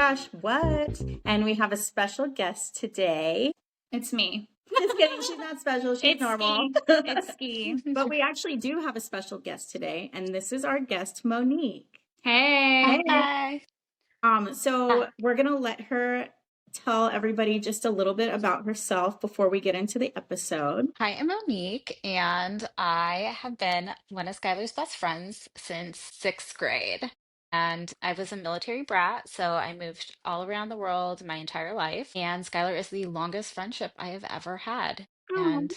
gosh, what? And we have a special guest today. It's me. Just kidding, she's not special, she's It's normal. Skee. It's Skee. But we actually do have a special guest today, and this is our guest, Monique. Hey. Hi. So we're gonna let her tell everybody just a little bit about herself before we get into the episode. Hi, I'm Monique, and I have been one of Skylar's best friends since sixth grade. And I was a military brat, so I moved all around the world my entire life. And Skylar is the longest friendship I have ever had. And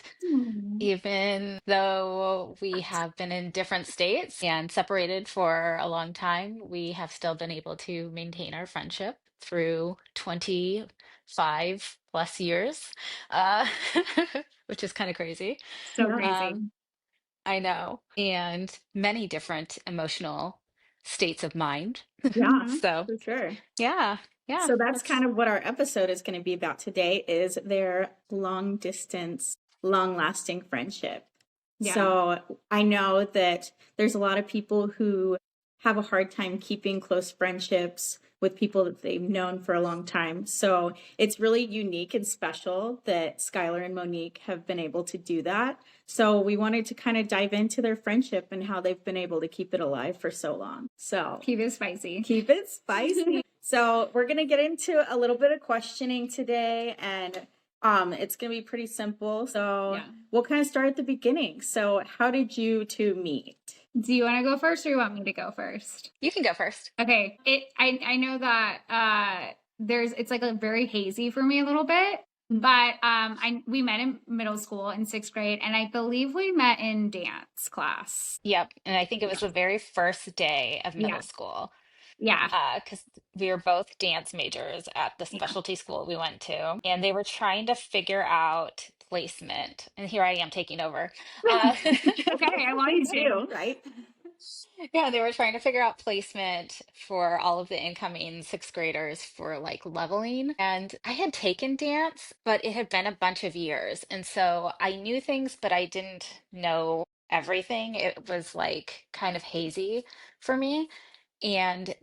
even though we have been in different states and separated for a long time, we have still been able to maintain our friendship through 25 plus years, uh, which is kind of crazy. So Yeah. crazy. I know, and many different emotional states of mind. Yeah, So, for sure. yeah, So that's kind of what our episode is going to be about today, is their long distance, long lasting friendship. Yeah. So I know that there's a lot of people who have a hard time keeping close friendships with people that they've known for a long time. So it's really unique and special that Skylar and Monique have been able to do that. So we wanted to kind of dive into their friendship and how they've been able to keep it alive for so long. So Keep it spicy. keep it spicy. So we're going to get into a little bit of questioning today, and it's going to be pretty simple. So we'll kind of start at the beginning. So how did you two meet? Do you want to go first or you want me to go first? you can go first. Okay. I know that it's like a very hazy for me a little bit. But we met in middle school in sixth grade, and I believe we met in dance class. Yep, and I think it was the very first day of middle Yeah. school. Yeah. Because we were both dance majors at the specialty school we went to, and they were trying to figure out placement. And here I am taking over. Okay, I want you to. Right? Yeah, they were trying to figure out placement for all of the incoming sixth graders for like leveling. And I had taken dance, but it had been a bunch of years. And so I knew things, but I didn't know everything. It was like kind of hazy for me. And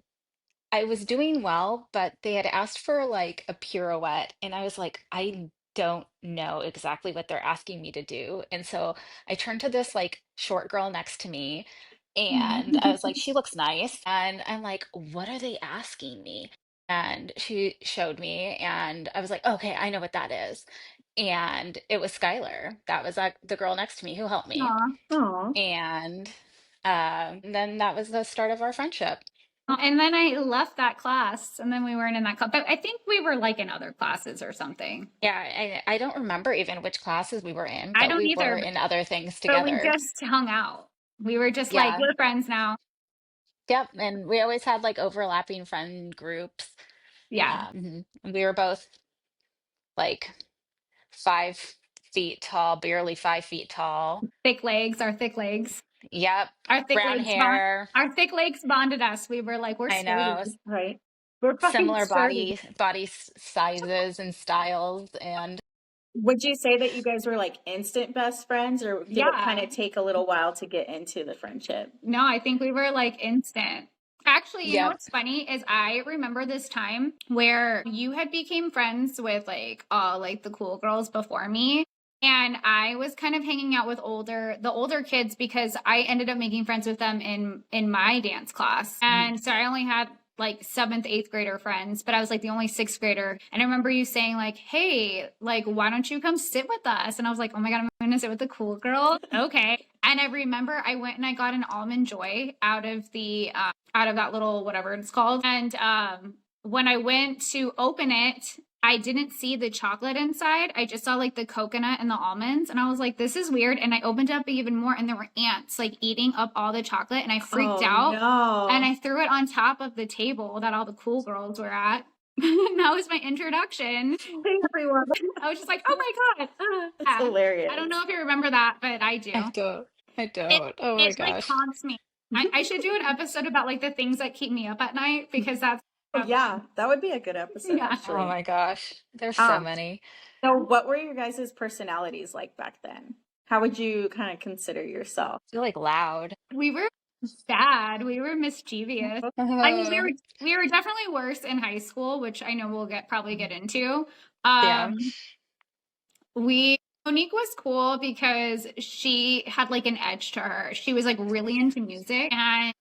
I was doing well, but they had asked for like a pirouette, and I was like, I don't know exactly what they're asking me to do. And so I turned to this like short girl next to me, and I was like, she looks nice. And I'm like, what are they asking me? And she showed me, and I was like, okay, I know what that is. And it was Skylar. That was the girl next to me who helped me. Aw. And then that was the start of our friendship. And then I left that class, and then we weren't in that class. But I think we were like in other classes or something. Yeah, I don't remember even which classes we were in, I but don't we either. were in other things But we together. just hung out. We were just like, Yeah. we're friends now. Yep, and we always had like overlapping friend groups. Yeah. And we were both like 5 feet tall, barely 5 feet tall. Thick legs, our thick legs. Yep, Our thick brown legs hair. Our thick legs bonded us. We were like, we're I know, sturdy. Right. We're fucking similar sturdy. body sizes and styles, and Would you say that you guys were like instant best friends, or did it Yeah. kind of take a little while to get into the friendship? No, I think we were like instant. Actually, you know Yep. what's funny is I remember this time where you had became friends with like all like the cool girls before me. And I was kind of hanging out with the older kids because I ended up making friends with them in my dance class. And so I only had like seventh, eighth grader friends, but I was like the only sixth grader. And I remember you saying like, hey, like, why don't you come sit with us? And I was like, oh my God, I'm going to sit with the cool girl. Okay. And I remember I went and I got an Almond Joy out of that little, whatever it's called. And when I went to open it, I didn't see the chocolate inside. I just saw like the coconut and the almonds. And I was like, this is weird. And I opened up even more, and there were ants like eating up all the chocolate. And I freaked out. No. And I threw it on top of the table that all the cool girls were at. And that was my introduction. Hey, everyone. I was just like, oh my God. That's hilarious. I don't know if you remember that, but I do. I don't. Oh my It like gosh. haunts me. I should do an episode about like the things that keep me up at night, because that's Yeah, that would be a good episode. Yeah. Actually. Oh my gosh. There's so many. So what were your guys' personalities like back then? How would you kind of consider yourself? I feel like loud. we were bad. We were mischievous. I mean, we were definitely worse in high school, which I know we'll probably get into. Yeah. We Monique was cool because she had like an edge to her. She was like really into music, and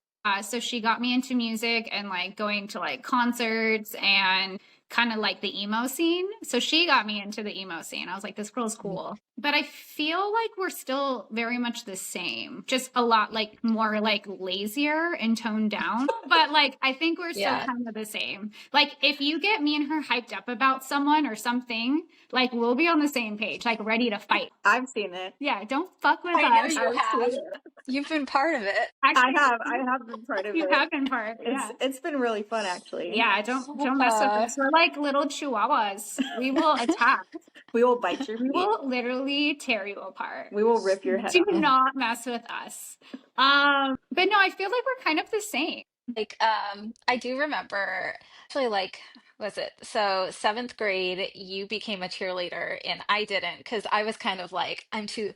so she got me into music and like going to like concerts and kind of like the emo scene. So she got me into the emo scene. I was like, this girl's cool. But I feel like we're still very much the same, just a lot like more like lazier and toned down. But like, I think we're still Yeah. kind of the same. Like, if you get me and her hyped up about someone or something, like we'll be on the same page, like ready to fight. I've seen it. Yeah, don't fuck with I know us. you I've have. seen it. You've been part of it. Actually, I have been part of you it. have been part. Yeah. It's been really fun, actually. Yeah, don't mess with us. We're like little chihuahuas. We will attack. We will bite your We feet. will literally tear you apart. We will rip your head Do off. not mess with us. But no, I feel like we're kind of the same. Like, I do remember actually, like, was it so seventh grade, you became a cheerleader and I didn't because I was kind of like, I'm too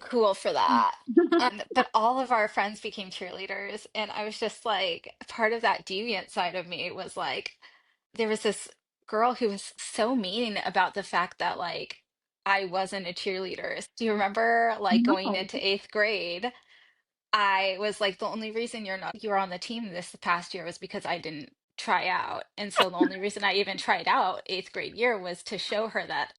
cool for that. But all of our friends became cheerleaders, and I was just like, part of that deviant side of me was like, there was this girl who was so mean about the fact that like I wasn't a cheerleader. Do you remember like going No. into eighth grade? I was like, the only reason you're on the team this past year was because I didn't try out. And so the only reason I even tried out eighth grade year was to show her that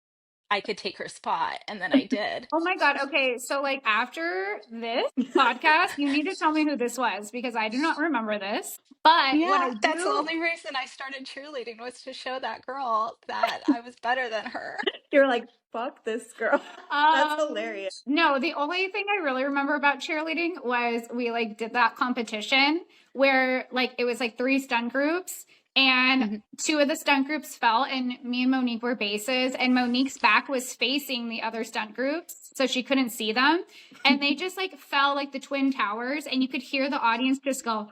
I could take her spot. And then I did. Oh my God. Okay. So, like, after this podcast, you need to tell me who this was because I do not remember this. But what I Yeah, that's the do, only reason I started cheerleading was to show that girl that I was better than her. You're like, fuck this girl. That's hilarious. no, the only thing I really remember about cheerleading was we like did that competition where like it was like 3 stunt groups and 2 of the stunt groups fell and me and Monique were bases and Monique's back was facing the other stunt groups so she couldn't see them and they just like fell like the twin towers and you could hear the audience just go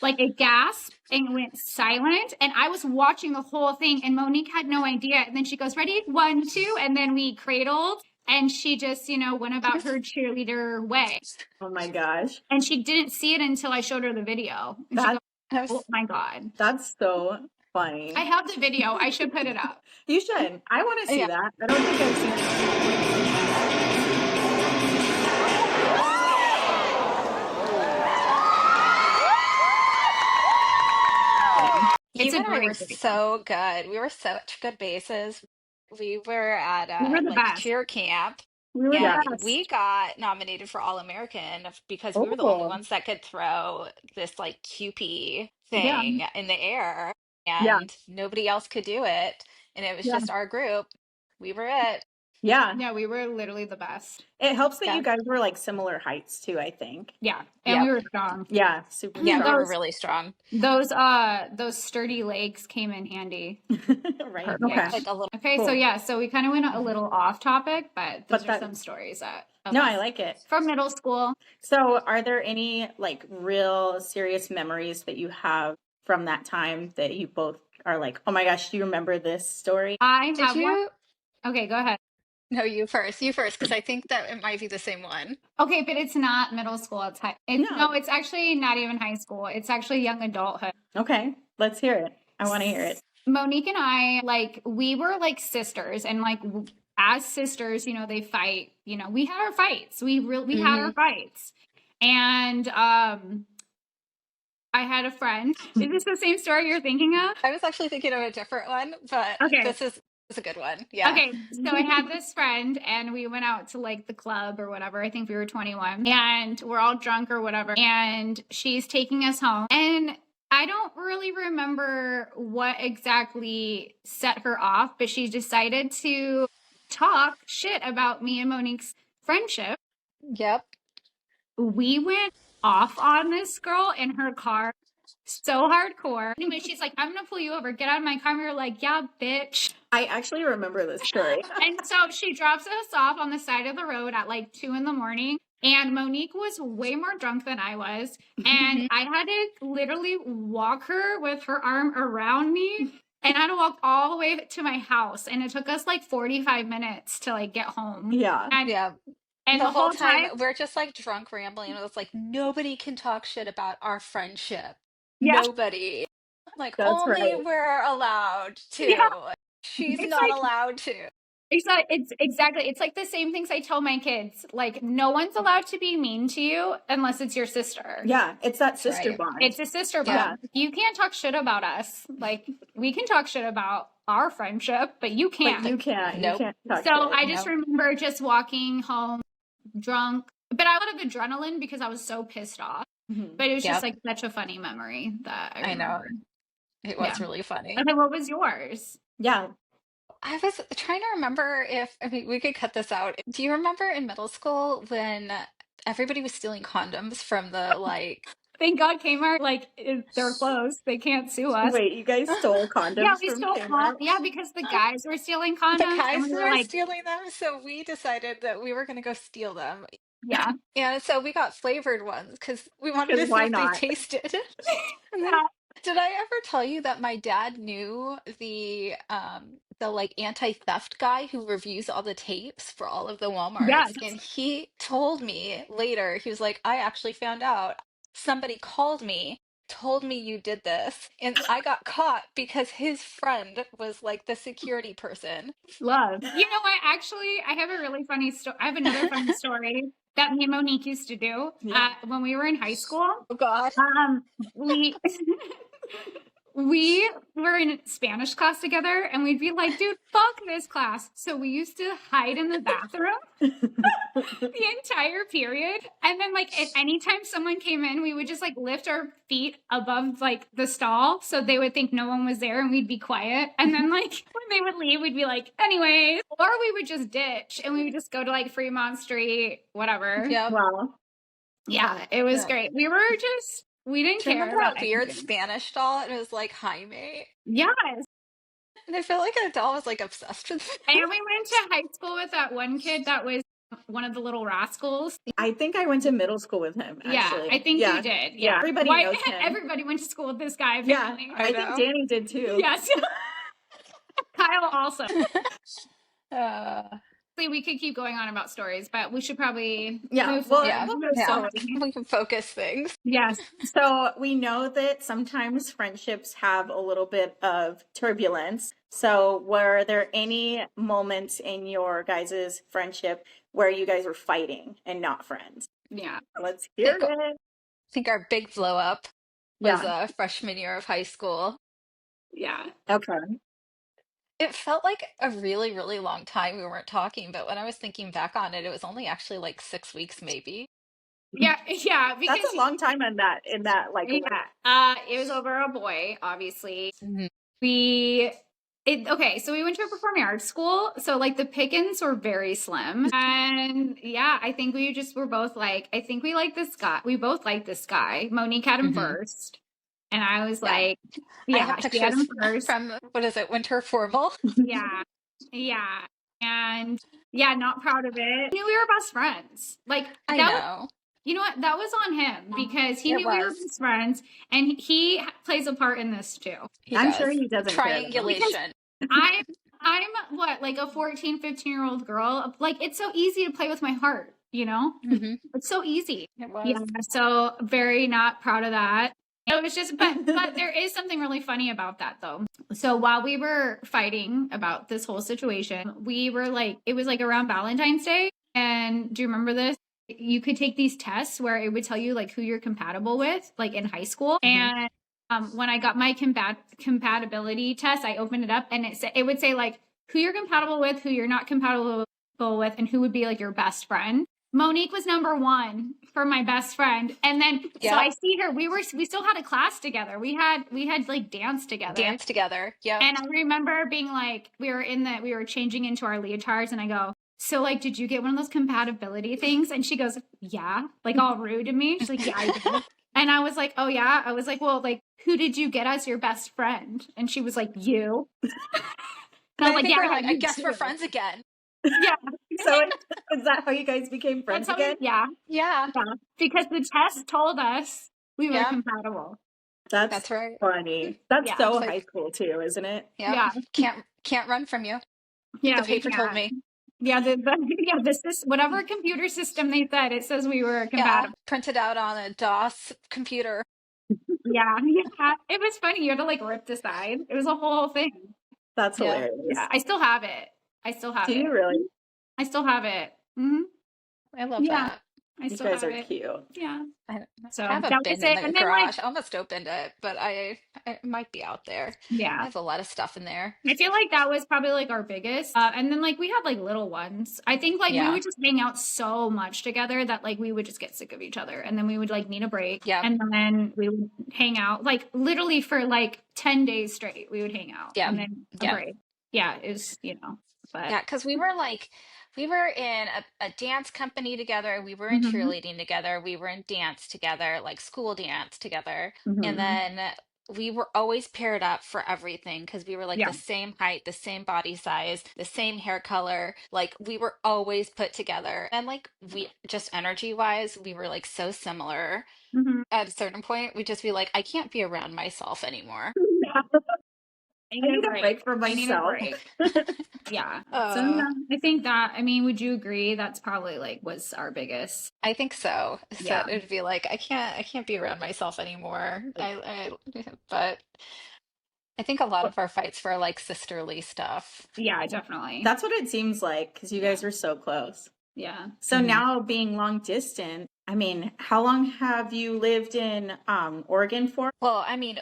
like a gasp and went silent and I was watching the whole thing and Monique had no idea and then she goes ready 1 2 and then we cradled and she just went about her cheerleader way. Oh my gosh. And she didn't see it until I showed her the video. And she goes, oh my God. That's so funny. I have the video. I should put it up. You should. I want to see that. I don't think I've seen It's You a and I great were video. so good. We were such good bases. We were at We were the like best. cheer camp. We were And the best. we got nominated for All-American because we were the only Oh. ones that could throw this like Kewpie Yeah. thing in the air, Yeah. and nobody else could do it. And it was just our group. We were it. Yeah. Yeah, we were literally the best. It helps that Yeah. you guys were like similar heights too, I think. Yeah. And Yep. we were strong. Yeah, super Yeah, we strong. were really strong. Those sturdy legs came in handy. Right. Perfect. Okay. Like a little. Okay, Cool. so yeah, so we kind of went a little off topic, but those are some stories that No, I like it. from middle school. So, are there any like real serious memories that you have from that time that you both are like, oh my gosh, do you remember this story? I Did have one. you? Okay, go ahead. No, you first. You first, because I think that it might be the same one. Okay, but it's not middle school. It's high. No, it's actually not even high school. It's actually young adulthood. Okay, let's hear it. I want to hear it. Monique and I, like, we were like sisters, and like as sisters, they fight. We had our fights. We had our fights, and I had a friend. Is this the same story you're thinking of? I was actually thinking of a different one, but Okay. this is a good one. Yeah. Okay, so I had this friend and we went out to like the club or whatever. I think we were 21 and we're all drunk or whatever. And she's taking us home. And I don't really remember what exactly set her off, but she decided to talk shit about me and Monique's friendship. Yep. We went off on this girl in her car. So hardcore. Anyway, she's like, I'm gonna pull you over. Get out of my car. And we were like, yeah, bitch. I actually remember this story. And so she drops us off on the side of the road at like 2 a.m. And Monique was way more drunk than I was. And I had to literally walk her with her arm around me. And I had to walk all the way to my house. And it took us like 45 minutes to like get home. Yeah. And Yeah. And The the whole whole time time, we're just like drunk rambling, and it's like nobody can talk shit about our friendship. yeah, Nobody. Like That's only right. we're allowed yeah. to. She's It's not like allowed to. it's exactly it's like the same things I tell my kids. Like no one's allowed to be mean to you unless it's your sister. Yeah, it's that That's sister right. bond. It's a sister Yeah. bond. You can't talk shit about us. Like we can talk shit about our friendship, but you But can't. you can't. You Nope. can't talk So shit. I just Nope. remember just walking home drunk, but I would have adrenaline because I was so pissed off. Mhm. But it was just Yep. like such a funny memory that I I know. remember. It Yeah. was really funny. And then what was yours? Yeah. I was trying to remember if, I mean, we could cut this out. Do you remember in middle school when everybody was stealing condoms from the like, Thank God Kmart, like they're closed. They can't sue us. Wait, you guys stole Yeah, condoms we from stole Kmart? yeah, because the guys were stealing the condoms and guys we were were like, stealing them? So we decided that we were going to go steal them. yeah. And so we got flavored ones because we wanted Because to see why if they not? tasted. And then, Yeah. did I ever tell you that my dad knew the like anti-theft guy who reviews all the tapes for all of the Yes. Walmarts? And he told me later, he was like, I actually found out somebody called me, told me you did this, and I got caught because his friend was like the security person. Love. You know, I have a really funny story. I have another funny story that me and Monique used to do Yeah. when we were in high school. Oh God. We we were in Spanish class together and we'd be like, dude, fuck this class. So we used to hide in the bathroom the entire period. And then like at any time someone came in, we would just like lift our feet above like the stall so they would think no one was there and we'd be quiet. And then like when they would leave, we'd be like, anyways, or we would just ditch and we would just go to like Fremont Street, whatever. Yep. Wow. Yeah, it was Yeah. great. We didn't Do you care remember about that weird anything. Spanish doll? And it was like Jaime. Yes. And I feel like a doll was like obsessed with And him. we went to high school with that one kid that was one of the little rascals. I think I went to middle school with him, Yeah, actually. I think you did. Yeah. Everybody Why- knows him. Everybody went to school with this guy, Yeah. apparently. I I think know. Danny did too. Yes. Kyle also. Uh, We could keep going on about stories, but we should probably Yeah, move well, forward. yeah. move Yeah. forward. We can focus things. Yes. So we know that sometimes friendships have a little bit of turbulence. So were there any moments in your guys' friendship where you guys were fighting and not friends? Yeah. Let's hear Think- it. I think our big blow up was Yeah. freshman year of high school. Yeah. Okay. It felt like a really, really long time we weren't talking, but when I was thinking back on it, it was only actually like 6 weeks, maybe. Yeah. Yeah. Because That's a long time in that like yeah. It was over a boy, obviously. Okay, so we went to a performing arts school, so like the pickings were very slim, and yeah, I think we just were both like, I think we like this guy. We both like this guy. Monique had him first, and I was Yeah. like, I yeah, have she had pictures him first. from, what is it, winter formal? Yeah, yeah, and yeah, not proud of it. I knew we were best friends. Like I that was, know. you know what? That was on him because he It knew we were was. best friends, and he plays a part in this too. He I'm does. sure he doesn't care, though. Triangulation. I'm what, like a 14, 15-year-old girl. Like it's so easy to play with my heart, you know? Mhm. It's so easy. It was. Yeah. So very not proud of that. It was just but there is something really funny about that though. So while we were fighting about this whole situation, we were like, it was like around Valentine's Day. And do you remember this? You could take these tests where it would tell you like who you're compatible with, like in high school. And when I got my compatibility test, I opened it up and it would say like who you're compatible with, who you're not compatible with, and who would be like your best friend. Monique was number 1 for my best friend. And then so I see her, we still had a class together. We had like dance together. Yeah. And I remember being like, we were changing into our leotards and I go, so like, did you get one of those compatibility things? And she goes, yeah, like all rude to me. She's like, yeah, I did. And I was like, oh yeah. I was like, well, like, who did you get as your best friend? And she was like, you. And I I'm like, think yeah, we're like, I you guess we're too. friends again. Yeah. So is that how you guys became friends That's how again? yeah. Yeah. Because the test told us we were Yeah. compatible. That's right. Funny. That's Yeah, so it's like- high school too, isn't it? Yeah. Can't run from you. Yeah. The paper yeah. told me. Yeah, yeah, this is whatever computer system they said, it says we were Yeah, compatible. printed out on a DOS computer. Yeah, yeah. It was funny. You had to like rip the side. It was a whole thing. That's Yeah. hilarious. Yeah, I still have it. I still have Do it. you really? I still have it. Hmm. I love Yeah, that. I You still guys have are it. cute. Yeah. I So have a that was bin in it. the And then like, garage. I almost opened it, but it might be out there. I yeah. have a lot of stuff in there. I feel like that was probably like our biggest. And then like we had like little ones. I think like we Yeah. would just hang out so much together that like we would just get sick of each other. And then we would like need a break. Yep. And then we would hang out like literally for like 10 days straight. We would hang out Yep. and then a Yep. break. Yeah, it was, but Yeah, because we were in a dance company together. We were in Mhm. cheerleading together. We were in dance together, like school dance together. And Mhm. then we were always paired up for everything because we were like Yeah. the same height, the same body size, the same hair color. Like we were always put together. And like we just energy wise, we were like so similar. Mhm. At a certain point, we'd just be like, I can't be around myself anymore. I I need need a a break break. for I need a myself. break. Yeah. So Uh, yeah, I think that, I mean, would you agree that's probably like was our biggest? I think so. So Yeah. it would be like I can't be around myself anymore. But I think a lot of our fights were like sisterly stuff. Yeah, definitely. That's what it seems like because you Yeah. guys were so close. Yeah. So Mhm. now being long distance, I mean, how long have you lived in Oregon for? Well, I mean,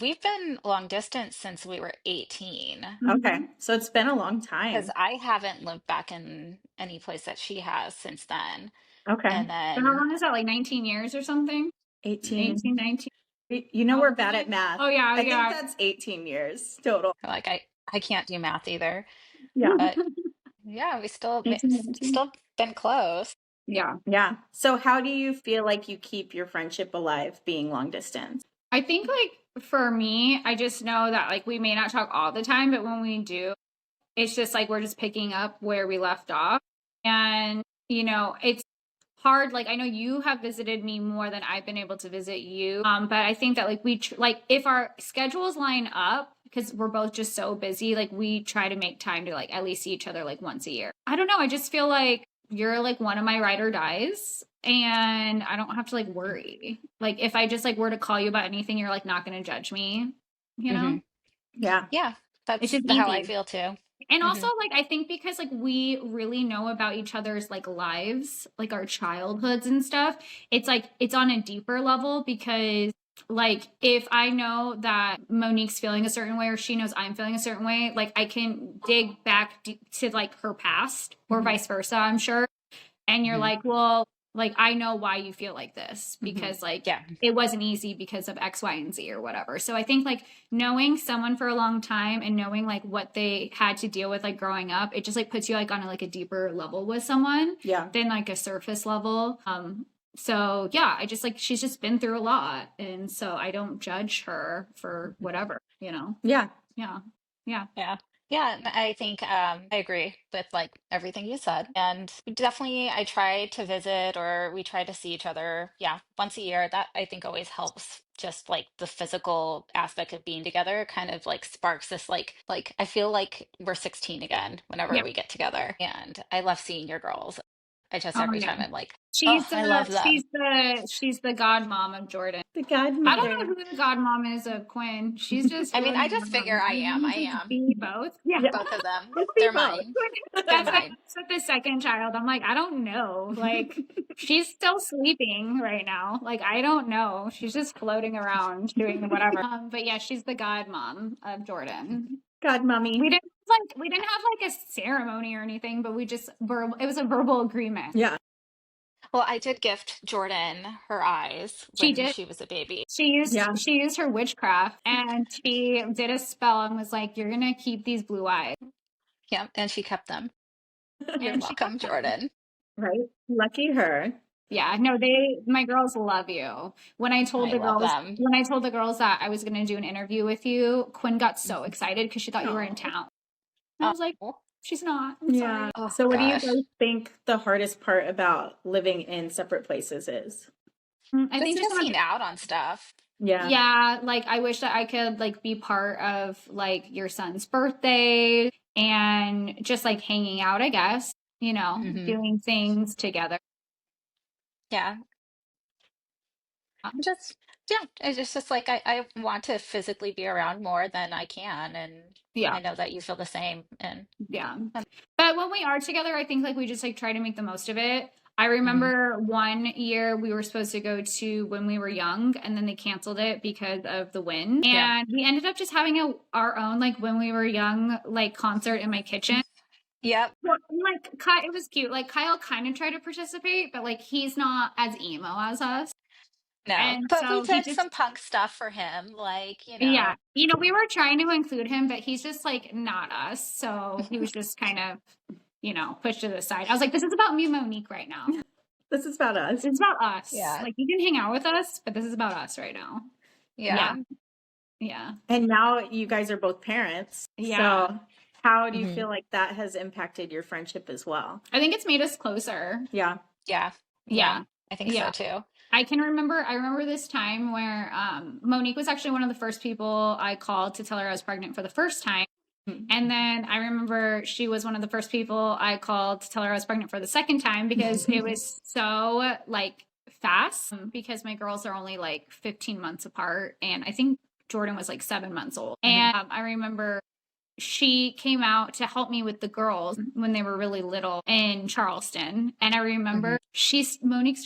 we've been long distance since we were 18 Okay, Mhm. so it's been a long because time. I haven't lived back in any place that she has since then. Okay, And So how then, long is that? Like 19 years or something? 18. 18, 19? You know Oh, we're bad really? at math. Oh, yeah, I think yeah. that's 18 years total. like, I can't do math either. Yeah. But yeah, we 18, 19. still been close. Yeah. Yeah. So how do you feel like you keep your friendship alive being long distance? I think like for me, I just know that like we may not talk all the time, but when we do, it's just like we're just picking up where we left off. And, it's hard. Like I know you have visited me more than I've been able to visit you. But I think that like like if our schedules line up, because we're both just so busy, like we try to make time to like at least see each other like once a year. I don't know. I just feel like you're like one of my ride or dies. And I don't have to like worry. Like if I just like were to call you about anything, you're like not going to judge me, you know? Hmm. Yeah. Yeah, It's that's just how I easy. feel too. And Hmm. also like I think because like we really know about each other's like lives, like our childhoods and stuff, it's like it's on a deeper level because like if I know that Monique's feeling a certain way or she knows I'm feeling a certain way, like I can dig back to like her past or Mhm. vice versa, I'm sure. And you're Hmm. like, well, like I know why you feel like this Mhm. because like Yeah. it wasn't easy because of X, Y, and Z or whatever. So I think like knowing someone for a long time and knowing like what they had to deal with like growing up, it just like puts you like on like a deeper level with someone Yeah. than like a surface level. So yeah, I just like she's just been through a lot. And so I don't judge her for whatever, Yeah. Yeah. Yeah. Yeah. Yeah, and I think I agree with like everything you said. And we definitely I try to visit or we try to see each other, yeah, once a year. That I think always helps just like the physical aspect of being together kind of like sparks this like I feel like we're 16 again whenever Yeah. we get together. And I love seeing your girls. I just Oh every yeah. time I'm like, She's oh, I love the them. she's the godmom of Jordan. The I don't godmother. know who the godmom is of Quinn. She's just I mean, I floating just figure around. I I mean, am. you I can just am. be both. Yeah. Yeah. Both of them. Let's be They're both. mine. They're That's mine. with the second child. I'm like, I don't know. Like, she's still sleeping right now. Like, I don't know. She's just floating around doing whatever. But yeah, she's the godmom of Jordan. Godmommy. We didn't have like a ceremony or anything, but we just it was a verbal agreement. Yeah. Well, I did gift Jordan her eyes She when did. she was a baby. Yeah. She used her witchcraft and she did a spell and was like, "You're gonna keep these blue eyes." Yep, and she kept them. You're And she welcome, kept them. Jordan. Right. Lucky her. Yeah, no, my girls love you. I love them. When I told the girls that I was gonna do an interview with you, Quinn got so excited because she thought you were in Aw. town. And I was like, Oh, she's not. I'm Yeah. sorry. oh So what do you gosh. guys think the hardest part about living in separate places is? I Just think just missing out on stuff. Yeah. yeah, like I wish that I could like be part of like your son's birthday and just like hanging out, I guess, Hmm. doing things together. Yeah. Just, yeah, it's just like I want to physically be around more than I can. And Yeah. I know that you feel the same. And Yeah. But when we are together, I think like we just like try to make the most of it. I mhm. remember one year we were supposed to go to When We Were Young, and then they canceled it because of the wind. Yeah. And we ended up just having our own like When We Were Young like concert in my kitchen. Yep. Well, like it was cute. Like Kyle kind of tried to participate, but like he's not as emo as us. No, And but we so he did just some punk stuff for him, like, yeah. We were trying to include him, but he's just like not us. So he was just kind of pushed to the side. I was like, this is about me and Monique right now. This is about us. It's about us. Yeah. Like, you can hang out with us, but this is about us right now. Yeah. Yeah. Yeah. And now you guys are both parents. Yeah. So how do you Hmm. feel like that has impacted your friendship as well? I think it's made us closer. Yeah. Yeah. Yeah. Yeah. I think so Yeah. too. I remember this time where Monique was actually one of the first people I called to tell her I was pregnant for the first time. And then I remember she was one of the first people I called to tell her I was pregnant for the second time because it was so like fast because my girls are only like 15 months apart. And I think Jordan was like 7 months old. And I remember she came out to help me with the girls when they were really little in Charleston. And I remember Hmm. Monique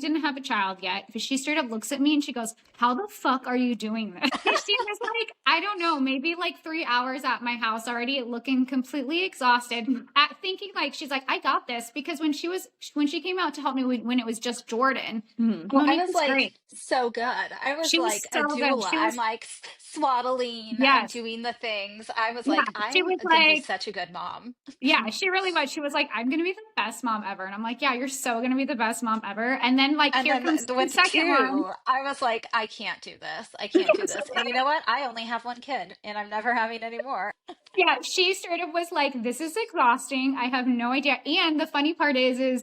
didn't have a child yet, but she straight up looks at me and she goes, "How the fuck are you doing this?" She was like, I don't know, maybe like 3 hours at my house already, looking completely exhausted, at thinking like she's like, I got this, because when she came out to help me when it was just Jordan, Well, I Monique was was like great. so good. I was She was like a so good. doula. She I'm was like swaddling. I'm yes, doing the things. I was yeah. like, She I'm was gonna be like such a good mom. yeah, she really was. She was like, I'm going to be the best mom ever. And I'm like, yeah, you're so going to be the best mom ever. And then, like, And here then comes the with second one. two, I was like, I can't do this. I can't do this. And you know what? I only have one kid, and I'm never having any more. Yeah, she straight up was like, this is exhausting. I have no idea. And the funny part is,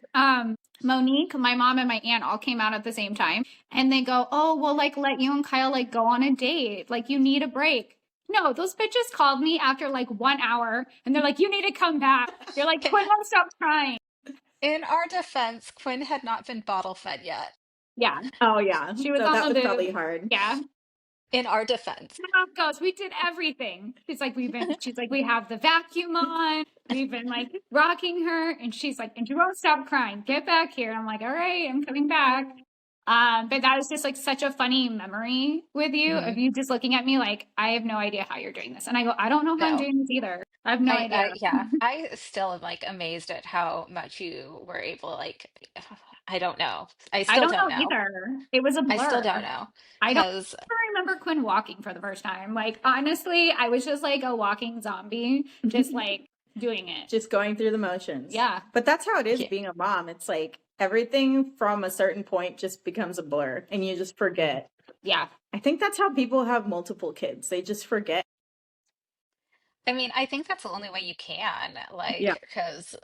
Monique, my mom, and my aunt all came out at the same time. And they go, oh, well, like, let you and Kyle, like, go on a date. Like, you need a break. No, those bitches called me after like 1 hour and they're like, you need to come back. They're like, Quinn won't stop crying. In our defense, Quinn had not been bottle fed yet. Yeah, Oh yeah. she was So on that the was boob. probably hard. Yeah. In our defense. Mom goes, we did everything. She's like, we have the vacuum on. We've been like rocking her. And she's like, and you won't stop crying. Get back here. I'm like, all right, I'm coming back. But that was just like such a funny memory with you of Mhm. you just looking at me like, I have no idea how you're doing this. And I go, I don't know how I'm No. doing this either. I have no idea. Yeah, I still am like amazed at how much you were able, like, I don't know. I I still don't don't know know. either. It was a I still blur. don't know. I don't Because, remember Quinn walking for the first time. Like, honestly, I was just like a walking zombie, just like doing it. Just going through the motions. Yeah. But that's how it is yeah, being a mom. It's like everything from a certain point just becomes a blur and you just forget. Yeah. I think that's how people have multiple kids. They just forget. I mean, I think that's the only way you can, Yeah. like, because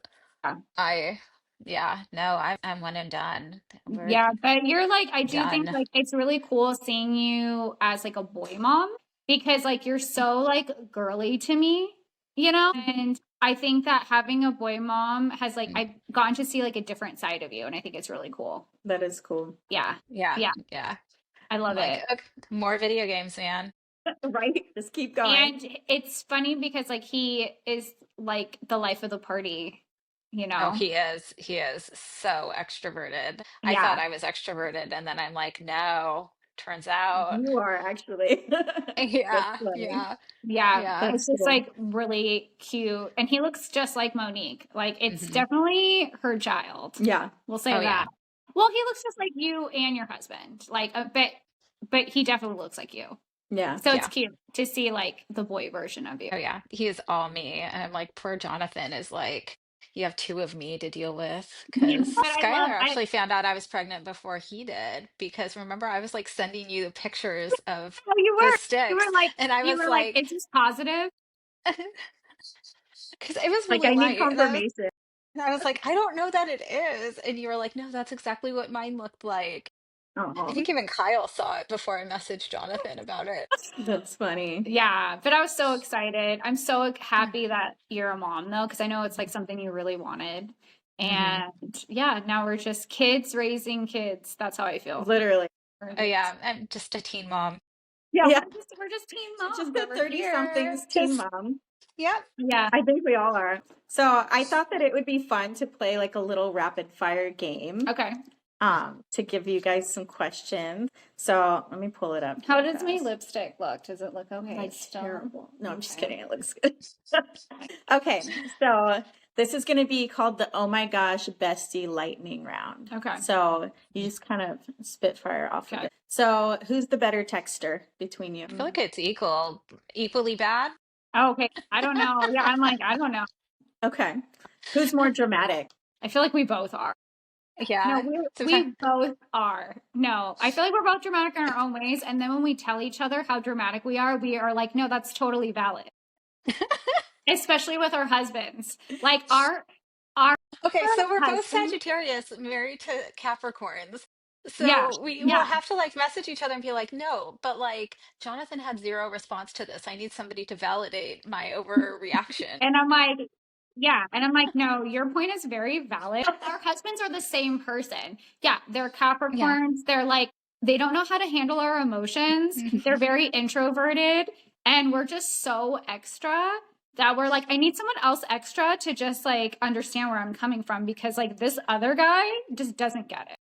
Yeah. yeah, no, I'm one and done. We're Yeah. But you're like, I do think done. like it's really cool seeing you as like a boy mom because like you're so like girly to me, And I think that having a boy mom has like, Mm. I've gotten to see like a different side of you. And I think it's really cool. That is cool. Yeah. Yeah, Yeah. yeah. I I'm love like, it. okay, more video games, man. Right? Just keep going. And it's funny because like he is like the life of the party, Oh, he is so extroverted. I thought Yeah. I was extroverted, and then I'm like, no, turns out, You are actually. That's yeah, funny. yeah, Yeah. yeah. That's It's just cool. like really cute. And he looks just like Monique. Like it's Hmm. definitely her child. Yeah. We'll say Oh that. yeah, Well, he looks just like you and your husband. Like but he definitely looks like you. Yeah. So it's yeah. cute to see like the boy version of you. Oh yeah, he is all me, and I'm like, poor Jonathan is like, you have two of me to deal with, You know because what I Skylar love? actually found out I was pregnant before he did, because remember I was like sending you the pictures of Oh, you the were. You were sticks, like and I you was were like, like, is this positive? because it was Like really I need light, confirmation. and I was like, I don't know that it is, and you were like, no, that's exactly what mine looked like. I Oh, think even Kyle saw it before I messaged Jonathan about it. that's funny. Yeah, but I was so excited. I'm so happy that you're a mom though, because I know it's like something you really wanted. And yeah, now we're just kids raising kids. That's how I feel. Literally. Oh yeah, I'm just a teen mom. Yeah, Yeah. we're just teen moms Just a over 30 here. somethings teen Just mom. yep. Yeah. I think we all are. So I thought that it would be fun to play like a little rapid fire game. Okay. To give you guys some questions. So let me pull it up. How real does my fast. lipstick look? Does it look okay? Like still? terrible. No, I'm just Okay. kidding. It looks good. Okay, so this is going to be called the Oh My Gosh Bestie Lightning Round. Okay. So you just kind of spitfire off of Okay. it. So who's the better texter between you? I feel like it's equally bad. Oh, okay. I don't know. Yeah, I'm like, I don't know. Okay. Who's more dramatic? I feel like we both are. No, Yeah. we both are. No, I feel like we're both dramatic in our own ways. And then when we tell each other how dramatic we are like, no, that's totally valid. Especially with our husbands. Like our Okay, so we're both husbands. Sagittarius married to Capricorns. Yeah. So we will Yeah. have to like message each other and be like, no, but like Jonathan had zero response to this. I need somebody to validate my overreaction. And I'm like, yeah. And I'm like, no, your point is very valid. Our husbands are the same person. Yeah. They're Yeah. Capricorns. They're like, they don't know how to handle our emotions. They're very introverted. And we're just so extra that we're like, I need someone else extra to just like understand where I'm coming from because like this other guy just doesn't get it.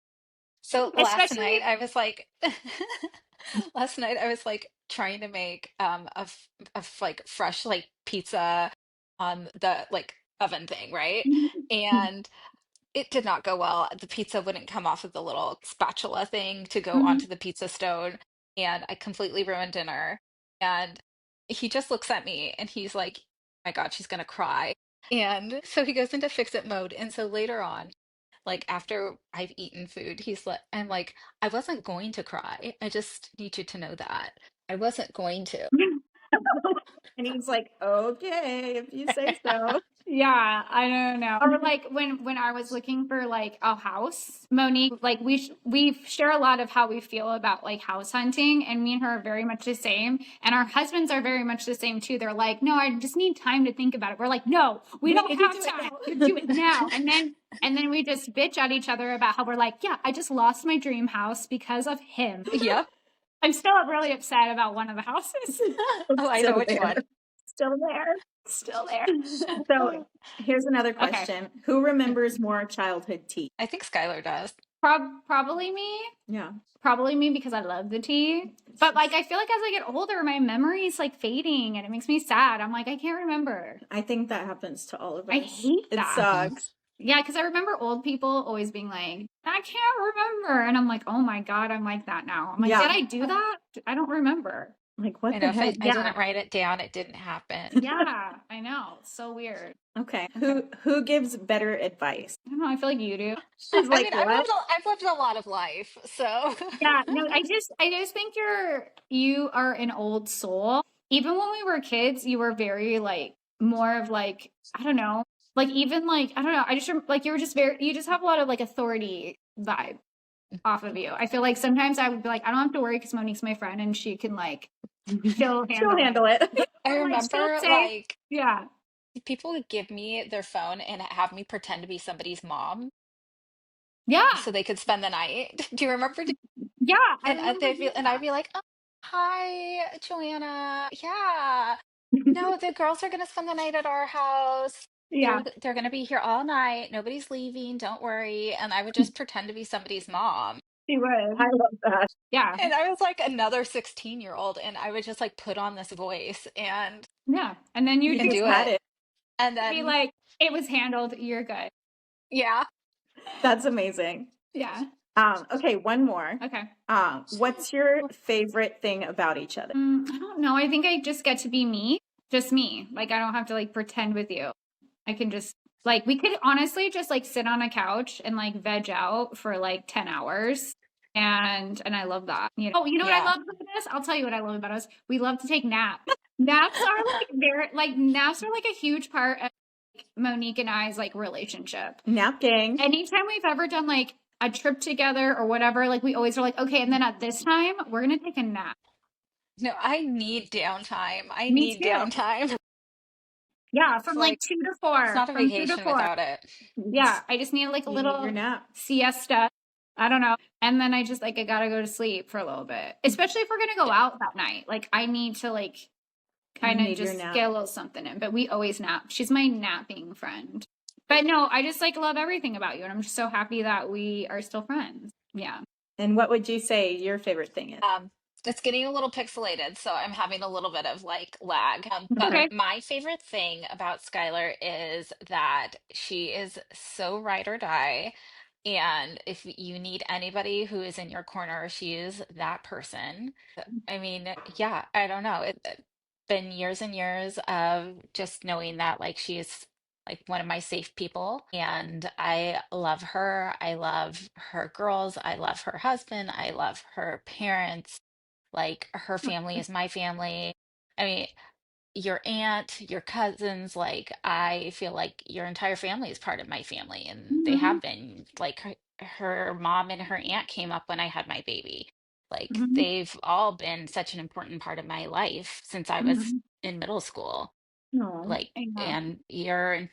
So Especially, last night I was like trying to make like fresh like pizza on the like oven thing, right? And it did not go well. The pizza wouldn't come off of the little spatula thing to go onto the pizza stone, and I completely ruined dinner. And he just looks at me and he's like, "Oh my God, she's gonna cry." And so he goes into fix it mode. And so later on, like after I've eaten food, I'm like, I wasn't going to cry. I just need you to know that. I wasn't going to. And he's like, okay, if you say so. yeah, I don't know. Or like when I was looking for like a house, Monique, like we share a lot of how we feel about like house hunting, and me and her are very much the same, and our husbands are very much the same too. They're like, no, I just need time to think about it. We're like, no, we don't need to have do it time. now. You do it now, and then we just bitch at each other about how we're like, yeah, I just lost my dream house because of him. Yep. I'm still really upset about one of the houses. Oh, I know Still which there. one. Still there. Still there. So here's another Okay. question. Who remembers more childhood tea? I think Skylar does. Probably me. Yeah. Probably me because I love the tea. But like I feel like as I get older, my memory is like fading and it makes me sad. I'm like, I can't remember. I think that happens to all of us. I hate It that. sucks. Yeah, because I remember old people always being like, I can't remember. And I'm like, oh my God, I'm like that now. I'm like, Yeah. did I do that? I don't remember. Like, what I the know if I heck? didn't write it down, it didn't happen. Yeah, I know. So weird. Okay. Who gives better advice? I don't know. I feel like you do. She's I like, mean, what? I've lived a lot of life, so Yeah, no, I just think you are an old soul. Even when we were kids, you were very like more of like, I don't know, like even like I don't know, I just like you were just very you just have a lot of like authority vibe off of you. I feel like sometimes I would be like, I don't have to worry because Monique's my friend and she can like she'll handle it. I Like, remember she'll say- like Yeah. people would give me their phone and have me pretend to be somebody's mom Yeah. so they could spend the night. Do you remember? Yeah. I And remember they'd be, doing and I'd that. be like, oh, "Hi, Joanna. Yeah, no, the girls are gonna spend the night at our house. Yeah. They're gonna be here all night. Nobody's leaving. Don't worry." And I would just pretend to be somebody's mom. She would. I love that. Yeah. And I was like another 16-year-old, and I would just like put on this voice and Yeah. And then you'd and just do had it. it. And be then like, it was handled. You're good. yeah. That's amazing. Yeah. Okay, one more. Okay. What's your favorite thing about each other? I don't know. I think I just get to be me, just me. Like I don't have to like pretend with you. I can just like we could honestly just like sit on a couch and like veg out for like 10 hours. And I love that. You know, what I Yeah. love about us? I'll tell you what I love about us. We love to take naps. Naps are like a huge part of like, Monique and I's like relationship. Nap gang. Anytime we've ever done like a trip together or whatever, like we always are like, okay, and then at this time, we're gonna take a nap. No, I need downtime. I Me need too. downtime. Yeah, It's from like like, 2 to it's 4. not a From 2 to vacation 4. without it. Yeah, I just need like a You need your little nap. siesta. I don't know. And then I just like I gotta go to sleep for a little bit. Especially if we're gonna go Yeah. out that night. Like I need to like You kind of need your just nap. get a little something in. But we always nap. She's my napping friend. But no, I just like love everything about you. And I'm just so happy that we are still friends. Yeah. And what would you say your favorite thing is? It's getting a little pixelated, so I'm having a little bit of like lag. But Okay. my favorite thing about Skylar is that she is so ride or die. And if you need anybody who is in your corner, she is that person. I mean, yeah, I don't know. It's been years and years of just knowing that like she is like one of my safe people, and I love her. I love her girls. I love her husband. I love her parents. Like her family is my family. I mean, your aunt, your cousins, like I feel like your entire family is part of my family, and they Mm-hmm. have been. Like her mom and her aunt came up when I had my baby. Like Mm-hmm. they've all been such an important part of my life since I was Mm-hmm. in middle school. No. Like, Yeah. and you're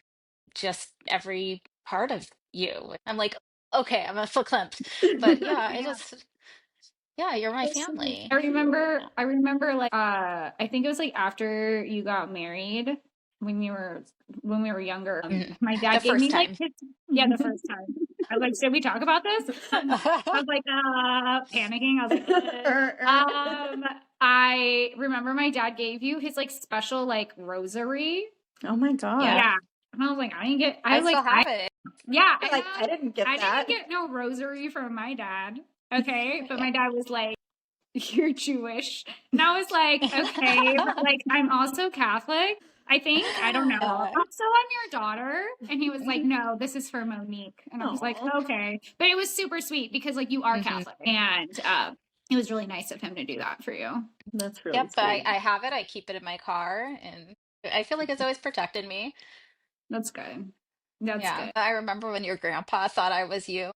just every part of you. I'm like, okay, I'm a verklempt. But yeah, I Yeah. just, yeah, you're my So sweet. family. I Yeah. remember like I think it was like after you got married when you were when we were younger. Mhm. My The dad gave first me like time. his, yeah, the first time. I was like, should we talk about this? I was like panicking. I was like I remember my dad gave you his like special like rosary. Oh my God. Yeah, Yeah. And I was like, I didn't get I I was like still have it. yeah, Like, I didn't get I that. didn't get no rosary from my dad. Okay. But my dad was like, you're Jewish. And I was like, okay, but like I'm also Catholic. I think. I don't know. Uh, Also, I'm your daughter. And he was like, no, this is for Monique. And I was like, Aw. okay. But it was super sweet because like you are mhm. Catholic. And it was really nice of him to do that for you. That's really Yep, sweet. I have it. I keep it in my car, and I feel like it's always protected me. That's good. That's Yeah, good. I remember when your grandpa thought I was you.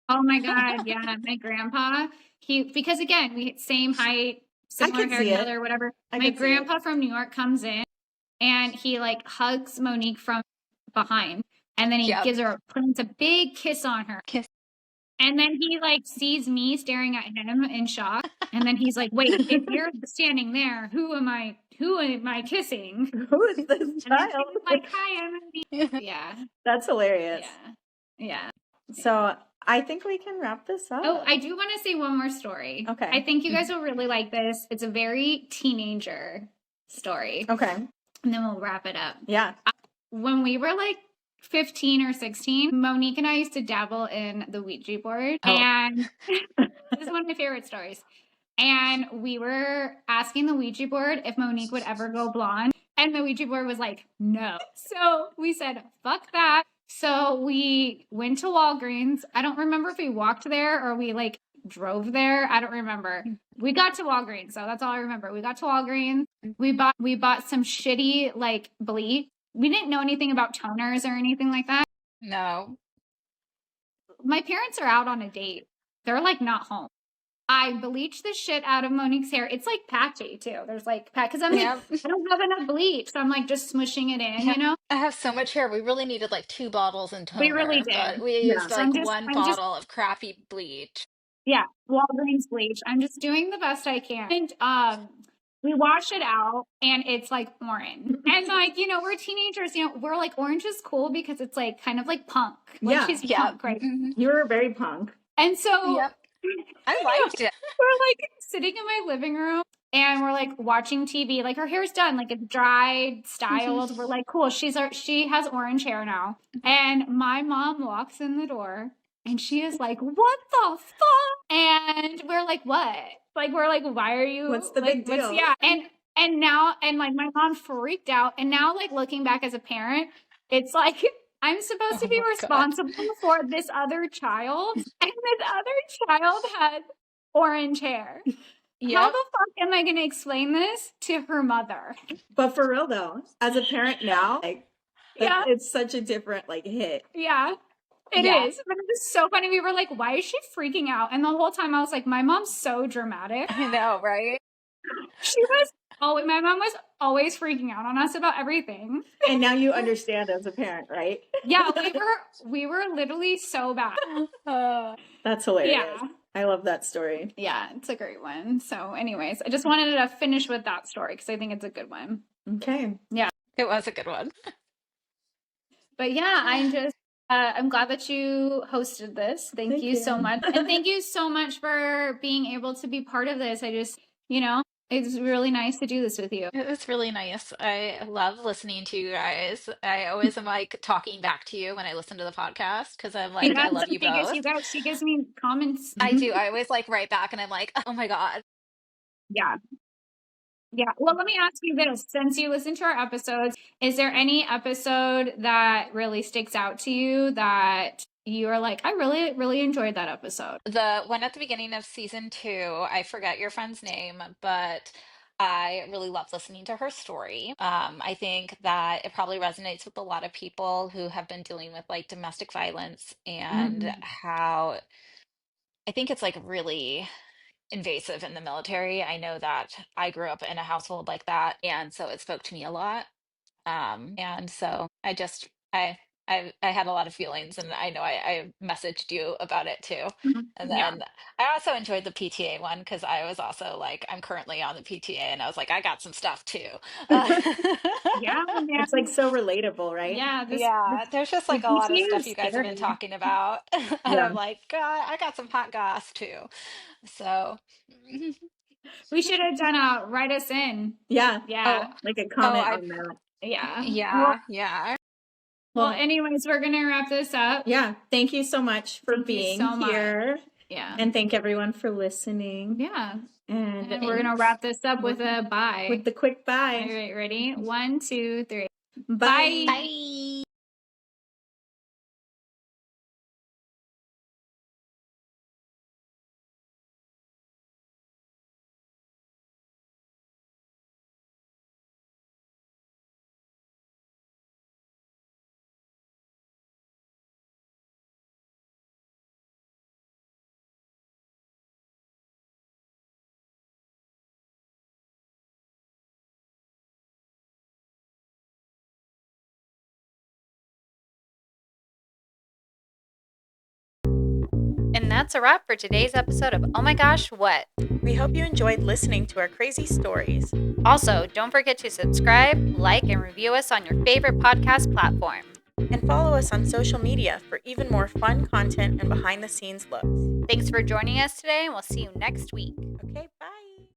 Oh my God. Yeah. My grandpa, because again, we same height, I similar could hair see it. together, whatever. I My could see it. grandpa from New York comes in and he like hugs Monique from behind. And then he Yep. gives her, puts a big kiss on her. Kiss. And then he like sees me staring at him in shock. And then he's like, wait, if you're standing there, who am I kissing? Who is this And then child? she's like, hi, Emily. Yeah. That's hilarious. Yeah. Yeah. So I think we can wrap this up. Oh, I do want to say one more story. Okay. I think you guys will really like this. It's a very teenager story. Okay. And then we'll wrap it up. Yeah. When we were like 15 or 16, Monique and I used to dabble in the Ouija board. Oh. And this is one of my favorite stories. And we were asking the Ouija board if Monique would ever go blonde. And the Ouija board was like, no. So we said, fuck that. So we went to Walgreens. I don't remember if we walked there or we like drove there. I don't remember. We got to Walgreens, so that's all I remember. We got to Walgreens. We bought some shitty like bleach. We didn't know anything about toners or anything like that. No. My parents are out on a date. They're like not home. I bleached the shit out of Monique's hair. It's like patchy too. There's like because I'm like, Yep. I don't have enough bleach, so I'm like just smushing it in, Yeah. you know. I have so much hair. We really needed like 2 bottles in We really toner, did. but we Yeah. used So like I'm just one bottle of crappy bleach. yeah, Walgreens bleach. I'm just doing the best I can. And we wash it out and it's like orange. And like, you know, we're teenagers, you know, we're like orange is cool because it's like kind of like punk. Like Yeah. she's Yep. punk, right? Mhm. You were very punk. And so Yep. I liked it. we're like sitting in my living room and we're like watching TV. Like her hair's done, like it's dried, styled. We're like, cool. She has orange hair now. And my mom walks in the door and she is like, what the fuck? And we're like, what? Like we're like, why are you? What's the like, big deal? Yeah. And now like my mom freaked out. And now like looking back as a parent, it's like I'm supposed to Oh be my God. responsible for this other child, and this other child had orange hair. How Yep. the fuck am I going to explain this to her mother? But for real though, as a parent now, like Yeah. it's such a different like hit. Yeah. It Yeah. is, but it was so funny. We were like, why is she freaking out? And the whole time I was like, my mom's so dramatic. I know, right? My mom was always freaking out on us about everything. And now you understand as a parent, right? Yeah, we were literally so bad. That's hilarious. Yeah. I love that story. Yeah, it's a great one. So anyways, I just wanted to finish with that story because I think it's a good one. Okay. Yeah. It was a good one. But yeah, I'm glad that you hosted this. Thank you so much. And thank you so much for being able to be part of this. I just, it's really nice to do this with you. It was really nice. I love listening to you guys. I always am like talking back to you when I listen to the podcast because I'm like, I love you both. She gives me comments. I do. I always like write back and I'm like, oh my God. Yeah. Yeah. Well, let me ask you this. Since you listen to our episodes, is there any episode that really sticks out to you that you are like, I really, really enjoyed that episode? The one at the beginning of season 2, I forget your friend's name, but I really love listening to her story. I think that it probably resonates with a lot of people who have been dealing with like domestic violence and how I think it's like really invasive in the military. I know that I grew up in a household like that, and so it spoke to me a lot. And so I had a lot of feelings, and I know I messaged you about it too. And Yeah. then I also enjoyed the PTA one because I was also like, I'm currently on the PTA, and I was like, I got some stuff too. Yeah, man. It's like so relatable, right? Yeah, Yeah, there's just like a lot of PTA stuff is you guys have been scary. talking about, and Yeah. I'm like, God, I got some hot goss too. So, We should have done a write us in. Yeah. Yeah. Like a comment I on that. Yeah. yeah. Well, anyways, we're going to wrap this up. Yeah. Thank you so much for being here. Yeah. And thank everyone for listening. Yeah. And we're going to wrap this up with a bye. With the quick bye. All right, ready? 1, 2, 3. Bye. Bye. And that's a wrap for today's episode of Oh My Gosh, What? We hope you enjoyed listening to our crazy stories. Also, don't forget to subscribe, like, and review us on your favorite podcast platform. And follow us on social media for even more fun content and behind the scenes looks. Thanks for joining us today, and we'll see you next week. Okay,